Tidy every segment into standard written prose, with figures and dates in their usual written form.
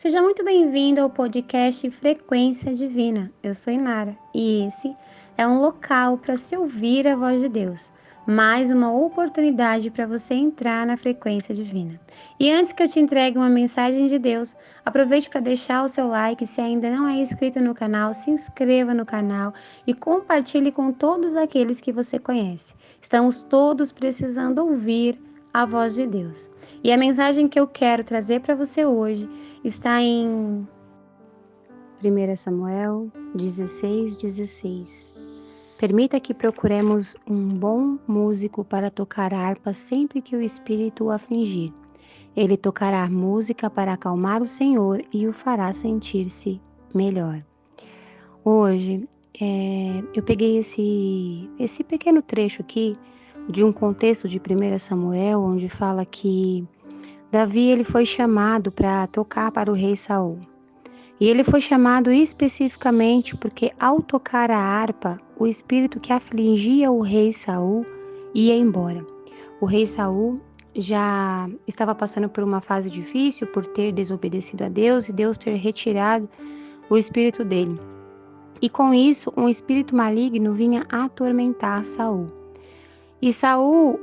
Seja muito bem-vindo ao podcast Frequência Divina. Eu sou Inara e esse é um local para se ouvir a voz de Deus, mais uma oportunidade para você entrar na frequência divina. E antes que eu te entregue uma mensagem de Deus, aproveite para deixar o seu like. Se ainda não é inscrito no canal, se inscreva no canal e compartilhe com todos aqueles que você conhece. Estamos todos precisando ouvir a voz de Deus. E a mensagem que eu quero trazer para você hoje está em 1 Samuel 16:16. Permita que procuremos um bom músico para tocar a harpa sempre que o espírito o afligir. Ele tocará música para acalmar o Senhor e o fará sentir-se melhor. Hoje, eu peguei esse pequeno trecho aqui de um contexto de 1 Samuel, onde fala que Davi ele foi chamado para tocar para o rei Saul. E ele foi chamado especificamente porque ao tocar a harpa, o espírito que afligia o rei Saul ia embora. O rei Saul já estava passando por uma fase difícil por ter desobedecido a Deus e Deus ter retirado o espírito dele. E com isso, um espírito maligno vinha atormentar Saul. E Saul,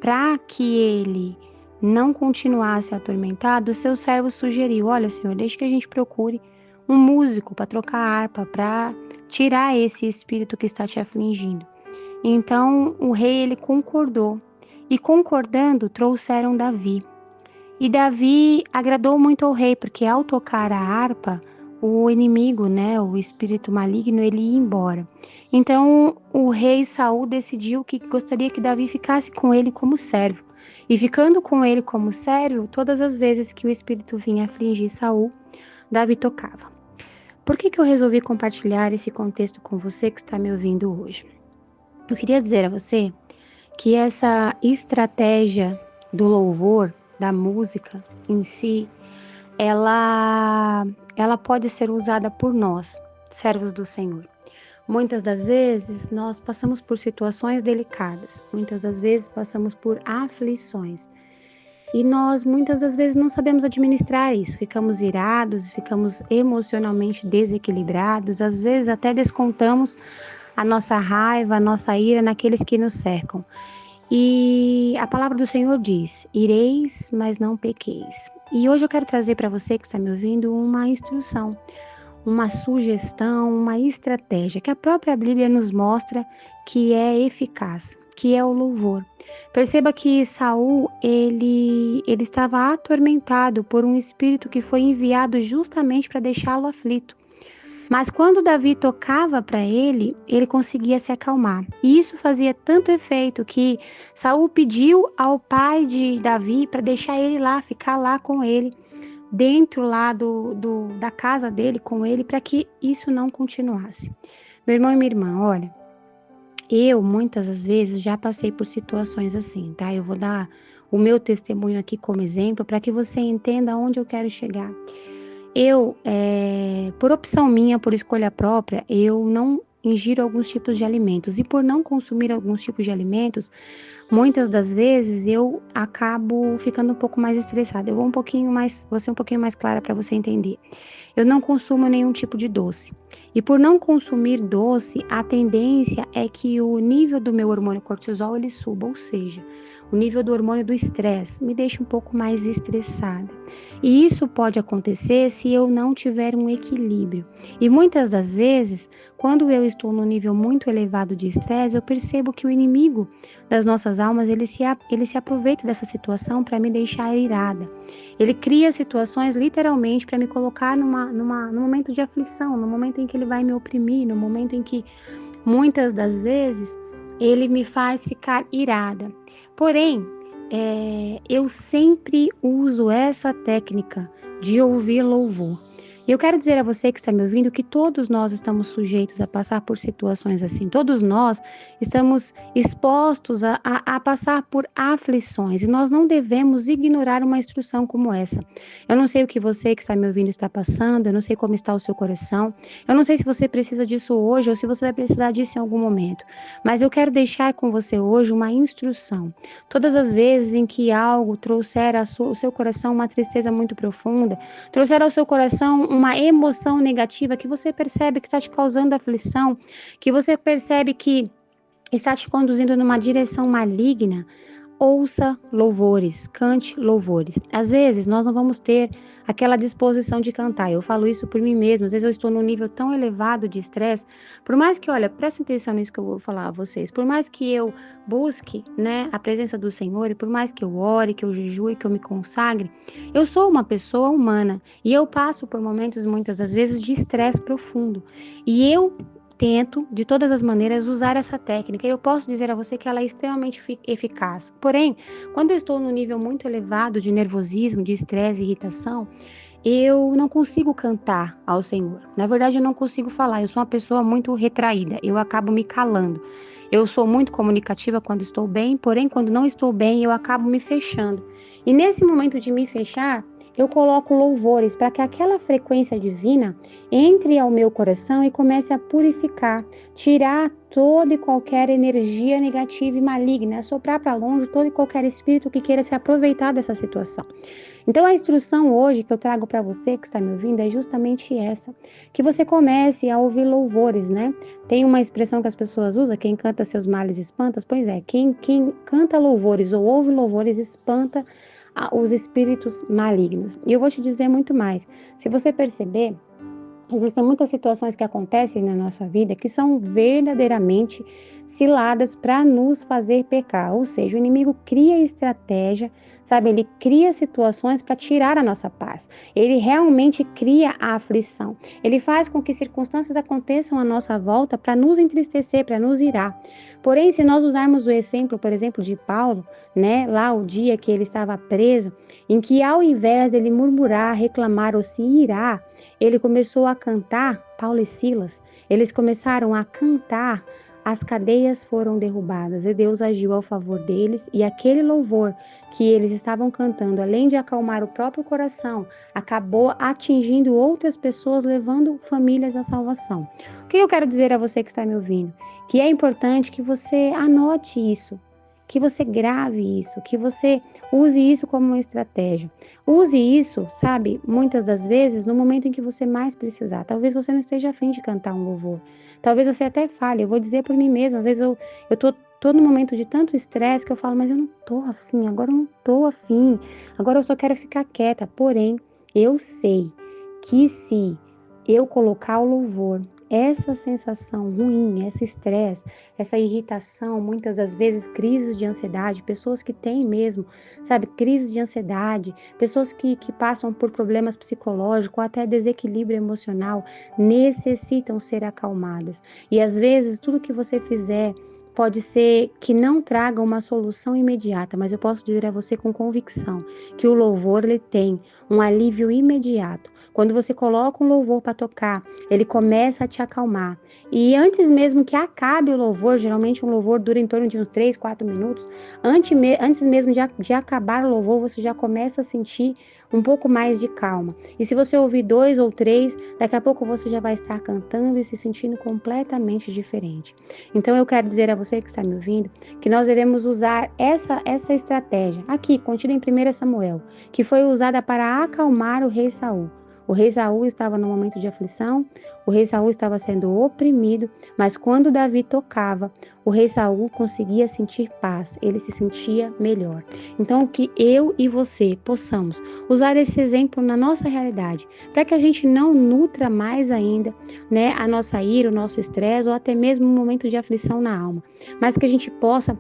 para que ele não continuasse atormentado, seu servo sugeriu: olha, Senhor, deixe que a gente procure um músico para trocar a harpa, para tirar esse espírito que está te afligindo. Então o rei ele concordou, e concordando trouxeram Davi. E Davi agradou muito ao rei, porque ao tocar a harpa, o inimigo, o espírito maligno, ele ia embora. Então o rei Saul decidiu que gostaria que Davi ficasse com ele como servo. E ficando com ele como servo, todas as vezes que o espírito vinha afligir Saul, Davi tocava. Por que eu resolvi compartilhar esse contexto com você que está me ouvindo hoje? Eu queria dizer a você que essa estratégia do louvor, da música em si, ela pode ser usada por nós, servos do Senhor. Muitas das vezes nós passamos por situações delicadas, muitas das vezes passamos por aflições. E nós muitas das vezes não sabemos administrar isso, ficamos irados, ficamos emocionalmente desequilibrados, às vezes até descontamos a nossa raiva, a nossa ira naqueles que nos cercam. E a palavra do Senhor diz: ireis, mas não pequeis. E hoje eu quero trazer para você que está me ouvindo uma instrução, uma sugestão, uma estratégia que a própria Bíblia nos mostra que é eficaz, que é o louvor. Perceba que Saul, ele estava atormentado por um espírito que foi enviado justamente para deixá-lo aflito. Mas quando Davi tocava para ele, ele conseguia se acalmar. E isso fazia tanto efeito que Saul pediu ao pai de Davi para deixar ele lá, ficar lá com ele, dentro lá da casa dele, com ele, para que isso não continuasse. Meu irmão e minha irmã, olha, eu muitas das vezes já passei por situações assim, tá? Eu vou dar o meu testemunho aqui como exemplo para que você entenda onde eu quero chegar. Eu, por opção minha, por escolha própria, eu não ingiro alguns tipos de alimentos. E por não consumir alguns tipos de alimentos, muitas das vezes eu acabo ficando um pouco mais estressada. Vou ser um pouquinho mais clara para você entender. Eu não consumo nenhum tipo de doce. E por não consumir doce, a tendência é que o nível do meu hormônio cortisol ele suba, ou seja, o nível do hormônio do estresse me deixa um pouco mais estressada. E isso pode acontecer se eu não tiver um equilíbrio. E muitas das vezes, quando eu estou num nível muito elevado de estresse, eu percebo que o inimigo das nossas almas, ele se aproveita dessa situação para me deixar irada. Ele cria situações literalmente para me colocar num momento de aflição, no momento em que ele vai me oprimir, no momento em que muitas das vezes ele me faz ficar irada. Porém, eu sempre uso essa técnica de ouvir louvor. E eu quero dizer a você que está me ouvindo que todos nós estamos sujeitos a passar por situações assim. Todos nós estamos expostos a passar por aflições e nós não devemos ignorar uma instrução como essa. Eu não sei o que você que está me ouvindo está passando, eu não sei como está o seu coração, eu não sei se você precisa disso hoje ou se você vai precisar disso em algum momento, mas eu quero deixar com você hoje uma instrução. Todas as vezes em que algo trouxer ao seu coração uma tristeza muito profunda, trouxer ao seu coração uma emoção negativa que você percebe que está te causando aflição, que você percebe que está te conduzindo numa direção maligna, ouça louvores, cante louvores. Às vezes nós não vamos ter aquela disposição de cantar. Eu falo isso por mim mesma. Às vezes eu estou num nível tão elevado de estresse, por mais que, olha, presta atenção nisso que eu vou falar a vocês. Por mais que eu busque, né, a presença do Senhor, e por mais que eu ore, que eu jejue, que eu me consagre, eu sou uma pessoa humana e eu passo por momentos muitas das vezes de estresse profundo. E eu tento, de todas as maneiras, usar essa técnica. Eu posso dizer a você que ela é extremamente eficaz. Porém, quando eu estou num nível muito elevado de nervosismo, de estresse e irritação, eu não consigo cantar ao Senhor. Na verdade, eu não consigo falar. Eu sou uma pessoa muito retraída. Eu acabo me calando. Eu sou muito comunicativa quando estou bem, porém, quando não estou bem, eu acabo me fechando. E nesse momento de me fechar, eu coloco louvores para que aquela frequência divina entre ao meu coração e comece a purificar, tirar toda e qualquer energia negativa e maligna, soprar para longe todo e qualquer espírito que queira se aproveitar dessa situação. Então a instrução hoje que eu trago para você que está me ouvindo é justamente essa, que você comece a ouvir louvores, né? Tem uma expressão que as pessoas usam, quem canta seus males espanta, pois é, quem canta louvores ou ouve louvores espanta os espíritos malignos. E eu vou te dizer muito mais. Se você perceber, existem muitas situações que acontecem na nossa vida que são verdadeiramente ciladas para nos fazer pecar. Ou seja, o inimigo cria estratégia, sabe? Ele cria situações para tirar a nossa paz. Ele realmente cria a aflição. Ele faz com que circunstâncias aconteçam à nossa volta para nos entristecer, para nos irar. Porém, se nós usarmos o exemplo, por exemplo, de Paulo, né, lá o dia que ele estava preso, em que ao invés dele murmurar, reclamar ou se irar, ele começou a cantar, Paulo e Silas, eles começaram a cantar, as cadeias foram derrubadas e Deus agiu ao favor deles e aquele louvor que eles estavam cantando, além de acalmar o próprio coração, acabou atingindo outras pessoas, levando famílias à salvação. O que eu quero dizer a você que está me ouvindo? Que é importante que você anote isso, que você grave isso, que você use isso como uma estratégia. Use isso, sabe, muitas das vezes no momento em que você mais precisar. Talvez você não esteja a fim de cantar um louvor. Talvez você até fale, eu vou dizer por mim mesma, às vezes eu tô num momento de tanto estresse que eu falo, mas eu não tô afim, agora eu não tô afim, agora eu só quero ficar quieta. Porém, eu sei que se eu colocar o louvor, essa sensação ruim, esse estresse, essa irritação, muitas das vezes crises de ansiedade, pessoas que têm mesmo, sabe, crises de ansiedade, pessoas que passam por problemas psicológicos ou até desequilíbrio emocional, necessitam ser acalmadas. E às vezes tudo que você fizer pode ser que não traga uma solução imediata, mas eu posso dizer a você com convicção que o louvor ele tem um alívio imediato. Quando você coloca um louvor para tocar, ele começa a te acalmar. E antes mesmo que acabe o louvor, geralmente um louvor dura em torno de uns 3, 4 minutos, antes mesmo de acabar o louvor, você já começa a sentir um pouco mais de calma. E se você ouvir 2 ou 3, daqui a pouco você já vai estar cantando e se sentindo completamente diferente. Então eu quero dizer a você que está me ouvindo, que nós devemos usar essa estratégia, aqui, contida em 1 Samuel, que foi usada para acalmar o rei Saul. O rei Saul estava num momento de aflição, o rei Saul estava sendo oprimido, mas quando Davi tocava, o rei Saul conseguia sentir paz, ele se sentia melhor. Então, que eu e você possamos usar esse exemplo na nossa realidade, para que a gente não nutra mais ainda, né, a nossa ira, o nosso estresse, ou até mesmo um momento de aflição na alma, mas que a gente possa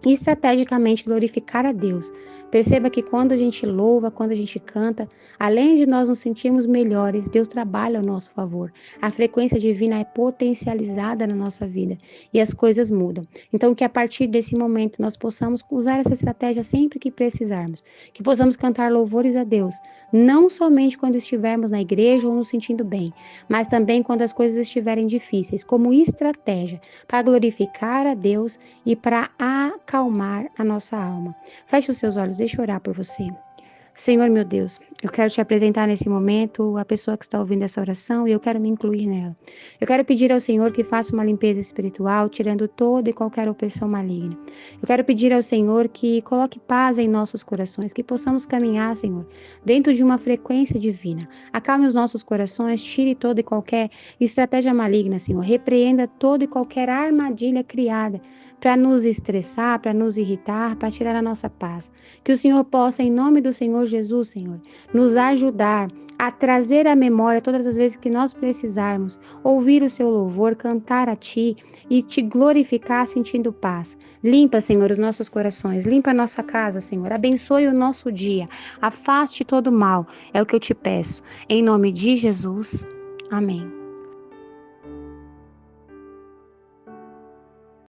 estrategicamente glorificar a Deus. Perceba que quando a gente louva, quando a gente canta, além de nós nos sentirmos melhores, Deus trabalha ao nosso favor. A frequência divina é potencializada na nossa vida e as coisas mudam. Então, que a partir desse momento nós possamos usar essa estratégia sempre que precisarmos, que possamos cantar louvores a Deus, não somente quando estivermos na igreja ou nos sentindo bem, mas também quando as coisas estiverem difíceis, como estratégia para glorificar a Deus e para acalmar a nossa alma. Feche os seus olhos, deixa eu orar por você. Senhor meu Deus, eu quero te apresentar nesse momento a pessoa que está ouvindo essa oração e eu quero me incluir nela. Eu quero pedir ao Senhor que faça uma limpeza espiritual, tirando toda e qualquer opressão maligna. Eu quero pedir ao Senhor que coloque paz em nossos corações, que possamos caminhar, Senhor, dentro de uma frequência divina. Acalme os nossos corações, tire toda e qualquer estratégia maligna, Senhor. Repreenda toda e qualquer armadilha criada para nos estressar, para nos irritar, para tirar a nossa paz. Que o Senhor possa, em nome do Senhor Jesus, Senhor, nos ajudar a trazer à memória todas as vezes que nós precisarmos, ouvir o seu louvor, cantar a Ti e Te glorificar sentindo paz. Limpa, Senhor, os nossos corações, limpa a nossa casa, Senhor, abençoe o nosso dia, afaste todo o mal, é o que eu te peço. Em nome de Jesus, amém.